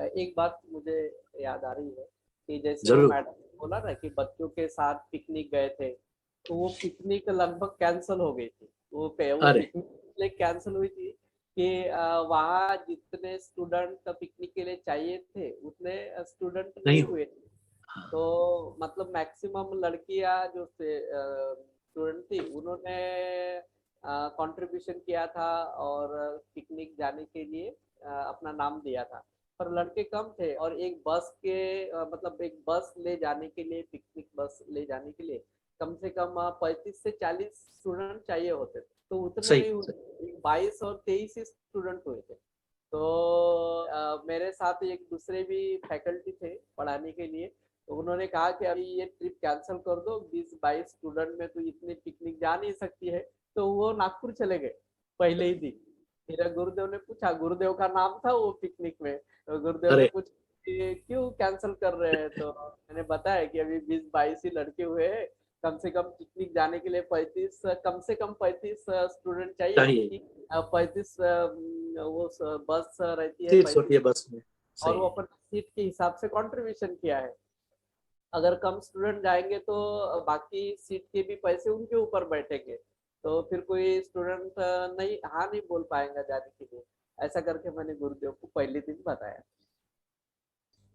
एक बात मुझे याद आ रही है कि जैसे वो जरूर। मैडम ने बोला ना कि बच्चों के साथ पिकनिक गए थे, तो वो पिकनिक लगभग कैंसल हो गई थी। वो अरे पिकनिक इसलिए कैंसल हुई थी कि वहाँ जितने स्टूडेंट पिकनिक के लिए चाहिए थे उतने स्टूडेंट नहीं नहीं हो। हुए। हाँ, तो मतलब मैक्सिमम लड़कियां जो स्टूडेंट थी उन्होंने कंट्रीब्यूशन किया था और पिकनिक जाने के लिए अपना नाम दिया था। पर लड़के कम थे और एक बस के मतलब एक बस ले जाने के लिए, पिकनिक बस ले जाने के लिए कम से कम 35 से 40 स्टूडेंट चाहिए होते थे। तो उतने सही नहीं सही। हुए, 22 और 23 ही स्टूडेंट हुए थे। तो मेरे साथ एक दूसरे भी फैकल्टी थे पढ़ाने के लिए, तो उन्होंने कहा कि अभी ये ट्रिप कैंसिल कर दो, 20-22 स्टूडेंट में तो इतनी पिकनिक जा नहीं सकती है। तो वो नागपुर चले गए पहले ही दिन। फिर गुरुदेव ने पूछा, गुरुदेव का नाम था वो पिकनिक में, तो गुरुदेव ने अरे पूछा कि क्यों कैंसिल कर रहे हैं। तो मैंने बताया कि अभी 20-22 ही लड़के हुए हैं, कम से कम पिकनिक जाने के लिए 35, कम से कम 35 स्टूडेंट चाहिए, चाहिए। क्योंकि 35 वो बस रहती है सीट्स होती 35, है बस में। और सही वो है। अपन सीट के हिसाब से कंट्रीब्यूशन किया है। अगर कम स्टूडेंट जाएंगे तो बाकी सीट के भी पैसे उनके ऊपर बैठेंगे, तो फिर कोई स्टूडेंट नहीं, हाँ नहीं बोल पाएगा जाने के लिए। ऐसा करके मैंने गुरुदेव को पहले दिन बताया।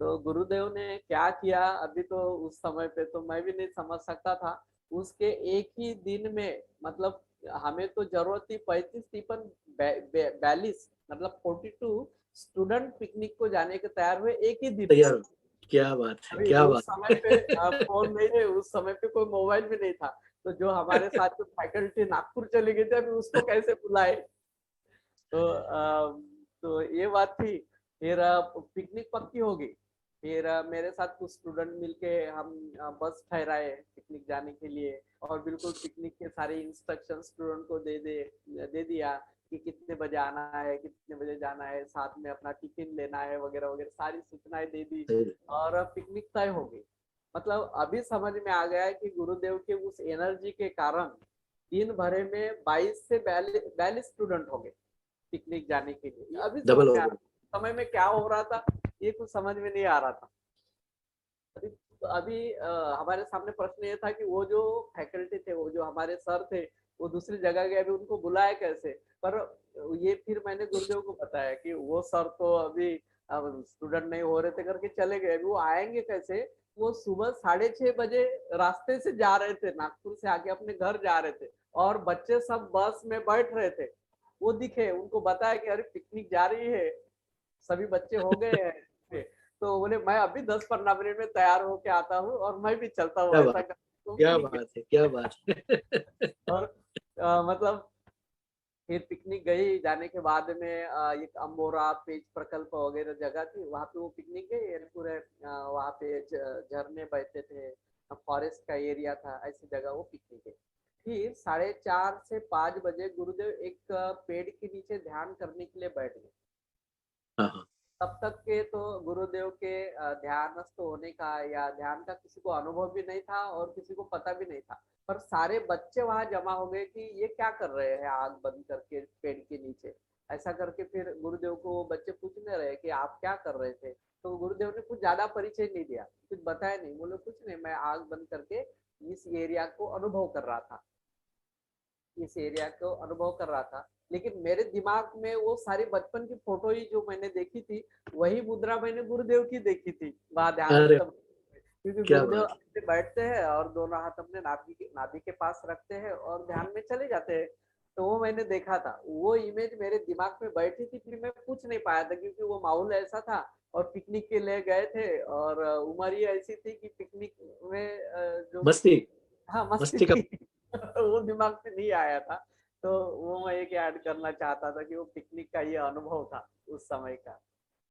तो गुरुदेव ने क्या किया, अभी तो उस समय पे तो मैं भी नहीं समझ सकता था। उसके एक ही दिन में मतलब हमें तो जरूरत थी 35 थी, पर 42 मतलब 42 स्टूडेंट पिकनिक को जाने के तैयार हुए एक ही दिन में। तैयार हो। क्या बात है, अभी क्या उस बात समय है। पे फोन नहीं थे, उस समय पे कोई मोबाइल भी नहीं था। तो जो हमारे साथ जो फैकल्टी नागपुर चले गए थे, अभी उसको कैसे बुलाए। तो तो ये बात थी। फिर पिकनिक पक्की हो गई। फिर मेरे साथ कुछ स्टूडेंट मिलके हम बस ठहराए पिकनिक जाने के लिए, और बिल्कुल पिकनिक के सारे इंस्ट्रक्शन स्टूडेंट को दे दिया कि कितने बजे आना है, कितने बजे जाना है, साथ में अपना टिफिन लेना है वगैरह वगैरह सारी सूचनाएं दे दी। सही। और पिकनिक तय हो गई। मतलब अभी समझ में आ गया है कि गुरुदेव के उस एनर्जी के कारण दिन भरे में 22 से 42 स्टूडेंट हो गए पिकनिक जाने के लिए। अभी समझ डबल हो में आ गया। रहा, समय में क्या हो रहा था ये कुछ समझ में नहीं आ रहा था। अभी हमारे सामने प्रश्न ये था कि वो जो फैकल्टी थे, वो जो हमारे सर थे, वो दूसरी जगह गए, अभी उनको बुलाया कैसे। पर ये फिर मैंने गुरुदेव को बताया कि वो सर तो अभी स्टूडेंट नहीं हो रहे थे करके चले गए, अभी वो आएंगे कैसे। वो सुबह 6:30 बजे रास्ते से जा रहे थे, नागपुर से आके अपने घर जा रहे थे, और बच्चे सब बस में बैठ रहे थे। वो दिखे, उनको बताया कि अरे पिकनिक जा रही है, सभी बच्चे हो गए हैं। तो बोले मैं अभी 10-15 मिनट में तैयार होके आता हूँ और मैं भी चलता हूँ, क्या ऐसा बात, कर तो क्या ठीक है। बात है, क्या बात है। और मतलब फिर पिकनिक गई, जाने के बाद में एक अम्बोरा पेज प्रकल्प वगैरह जगह थी, वहाँ पे वो पिकनिक गई। पूरे वहाँ पे झरने बहते थे, फॉरेस्ट का एरिया था, ऐसी जगह वो पिकनिक गई। फिर 4:30 से 5 बजे गुरुदेव एक पेड़ के नीचे ध्यान करने के लिए बैठ गए। हाँ हाँ। तब तक के तो गुरुदेव के ध्यानस्थ होने का या ध्यान का किसी को अनुभव भी नहीं था और किसी को पता भी नहीं था। पर सारे बच्चे वहां जमा हो गए कि ये क्या कर रहे हैं आग बंद करके पेड़ के नीचे। ऐसा करके फिर गुरुदेव को वो बच्चे पूछने रहे कि आप क्या कर रहे थे। तो गुरुदेव ने कुछ ज्यादा परिचय नहीं दिया, कुछ बताया नहीं, बोले कुछ नहीं, मैं आग बंद करके इस एरिया को अनुभव कर रहा था, इस एरिया को अनुभव कर रहा था। लेकिन मेरे दिमाग में वो सारी बचपन की फोटो ही जो मैंने देखी थी, वही मुद्रा मैंने गुरुदेव की देखी थी वहां अरे ध्यानस्थ। क्योंकि क्या गुरुदेव बात ऐसे बैठते हैं और दोनों हाथ अपने नाभि के पास रखते हैं और ध्यान में चले जाते हैं। तो वो मैंने देखा था, वो इमेज मेरे दिमाग में बैठी थी। फिर मैं पूछ नहीं पाया था क्योंकि वो माहौल ऐसा था, और पिकनिक के लिए गए थे, और उम्र ही ऐसी थी कि पिकनिक में जो है। मस्ती, हाँ मस्ती मस्ती का। थी। वो दिमाग में नहीं आया था। तो वो मैं एक ऐड करना चाहता था कि वो पिकनिक का ये अनुभव था उस समय का।